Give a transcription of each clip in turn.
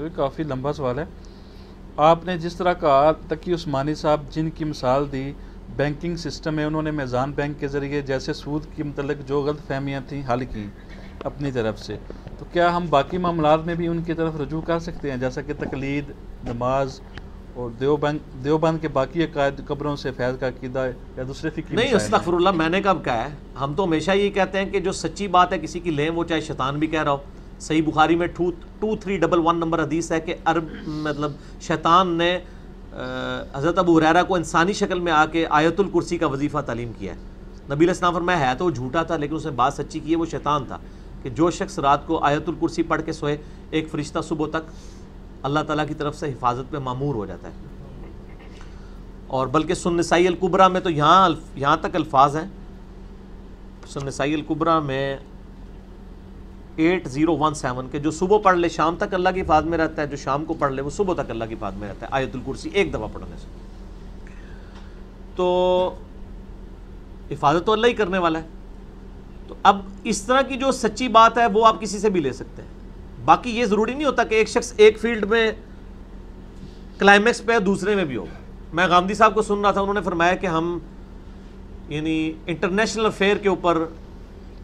یہ کافی لمبا سوال ہے. آپ نے جس طرح کہا تقی عثمانی صاحب جن کی مثال دی بینکنگ سسٹم میں انہوں نے میزان بینک کے ذریعے جیسے سود کے متعلق جو غلط فہمیاں تھیں حل کی اپنی طرف سے، تو کیا ہم باقی معاملات میں بھی ان کی طرف رجوع کر سکتے ہیں جیسا کہ تقلید، نماز اور دیوبند کے باقی عقائد، قبروں سے فیض کا عقیدہ یا دوسرے فقہی نہیں، استغفر اللہ، میں نے کب کہا ہے؟ ہم تو ہمیشہ یہ کہتے ہیں کہ جو سچی بات ہے کسی کی لیں، وہ چاہے شیطان بھی کہہ رہا ہو. صحیح بخاری میں 2311 نمبر حدیث ہے کہ مطلب شیطان نے حضرت ابو ہریرہ کو انسانی شکل میں آ کے آیت الکرسی کا وظیفہ تعلیم کیا ہے. نبی علیہ السلام فرمایا ہے تو وہ جھوٹا تھا لیکن اس نے بات سچی کی ہے، وہ شیطان تھا کہ جو شخص رات کو آیت الکرسی پڑھ کے سوئے، ایک فرشتہ صبح تک اللہ تعالیٰ کی طرف سے حفاظت پہ مامور ہو جاتا ہے. اور بلکہ سنن نسائی الکبریٰ میں تو یہاں تک الفاظ ہیں، سنن نسائی الکبریٰ میں 8017 کہ جو صبح پڑھ لے شام تک اللہ کی حفاظت میں رہتا ہے، جو شام کو پڑھ لے وہ صبح تک اللہ کی حفاظت میں رہتا ہے آیت الکرسی ایک دفعہ پڑھنے سے. تو حفاظت تو اللہ ہی کرنے والا ہے. تو اب اس طرح کی جو سچی بات ہے وہ آپ کسی سے بھی لے سکتے ہیں. باقی یہ ضروری نہیں ہوتا کہ ایک شخص ایک فیلڈ میں کلائمیکس پہ دوسرے میں بھی ہو. میں غامدی صاحب کو سن رہا تھا، انہوں نے فرمایا کہ ہم یعنی انٹرنیشنل افیئر کے اوپر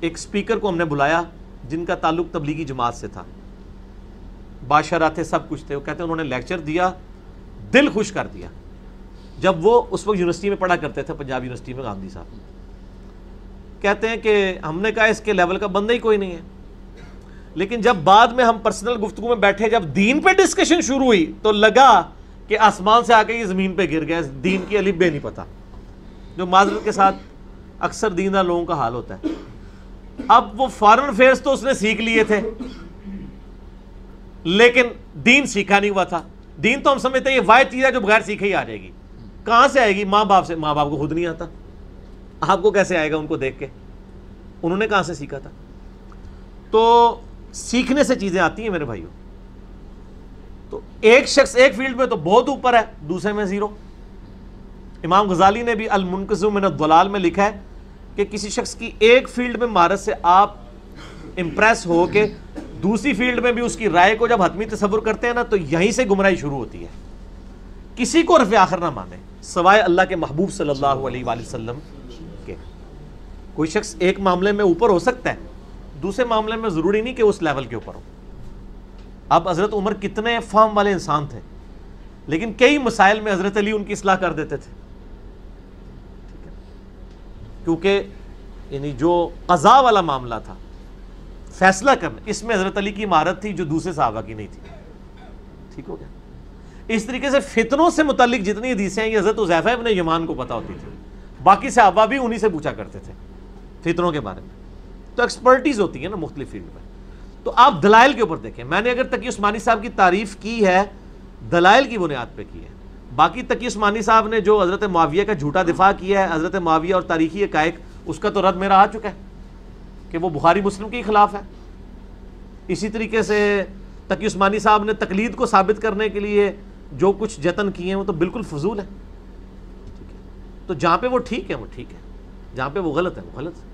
ایک سپیکر کو ہم نے بلایا جن کا تعلق تبلیغی جماعت سے تھا، بادشاہ تھے، سب کچھ تھے. وہ کہتے ہیں انہوں نے لیکچر دیا، دل خوش کر دیا. جب وہ اس وقت یونیورسٹی میں پڑھا کرتے تھے، پنجاب یونیورسٹی میں، غامدی صاحب کہتے ہیں کہ ہم نے کہا اس کے لیول کا بندہ ہی کوئی نہیں ہے. لیکن جب بعد میں ہم پرسنل گفتگو میں بیٹھے، جب دین پہ ڈسکشن شروع ہوئی تو لگا کہ آسمان سے آ کے یہ زمین پہ گر گیا، دین کی الف بے نہیں پتا، جو معذرت کے ساتھ اکثر دیندار لوگوں کا حال ہوتا ہے. اب وہ فارن افیئرس تو اس نے سیکھ لیے تھے لیکن دین سیکھا نہیں ہوا تھا. دین تو ہم سمجھتے ہیں یہ واحد چیز ہے جو بغیر سیکھے ہی آ جائے گی. کہاں سے آئے گی؟ ماں باپ سے. ماں باپ کو خود نہیں آتا، آپ کو کیسے آئے گا ان کو دیکھ کے؟ انہوں نے کہاں سے سیکھا تھا؟ تو سیکھنے سے چیزیں آتی ہیں میرے بھائیوں. تو ایک شخص ایک فیلڈ میں تو بہت اوپر ہے، دوسرے میں زیرو. امام غزالی نے بھی المنقذ من الضلال میں لکھا ہے کہ کسی شخص کی ایک فیلڈ میں مہارت سے آپ امپریس ہو کے دوسری فیلڈ میں بھی اس کی رائے کو جب حتمی تصور کرتے ہیں نا تو یہیں سے گمراہی شروع ہوتی ہے. کسی کو رفع آخر نہ مانے سوائے اللہ کے محبوب صلی اللہ علیہ وآلہ وسلم کے. کوئی شخص ایک معاملے میں اوپر ہو سکتا ہے، دوسرے معاملے میں ضروری نہیں کہ اس لیول کے اوپر ہو. اب حضرت عمر کتنے فہم والے انسان تھے لیکن کئی مسائل میں حضرت علی ان کی اصلاح کر دیتے تھے، کیونکہ یعنی جو قضاء والا معاملہ تھا، فیصلہ کرنا، اس میں حضرت علی کی مہارت تھی جو دوسرے صحابہ کی نہیں تھی. ٹھیک ہو گیا. اس طریقے سے فتنوں سے متعلق جتنی حدیثیں ہیں یہ حضرت حذیفہ ابن یمان کو پتہ ہوتی تھی، باقی صحابہ بھی انہی سے پوچھا کرتے تھے فتنوں کے بارے میں. تو ایکسپرٹیز ہوتی ہے نا مختلف فیلڈ میں. تو آپ دلائل کے اوپر دیکھیں. میں نے اگر تقی عثمانی صاحب کی تعریف کی ہے دلائل کی بنیاد پہ کی ہے. باقی تقی عثمانی صاحب نے جو حضرت معاویہ کا جھوٹا دفاع کیا ہے، حضرت معاویہ اور تاریخی حقائق، اس کا تو رد میرا آ چکا ہے کہ وہ بخاری مسلم کے خلاف ہے. اسی طریقے سے تقی عثمانی صاحب نے تقلید کو ثابت کرنے کے لیے جو کچھ جتن کیے ہیں وہ تو بالکل فضول ہے. تو جہاں پہ وہ ٹھیک ہے وہ ٹھیک ہے، جہاں پہ وہ غلط ہے وہ غلط ہے.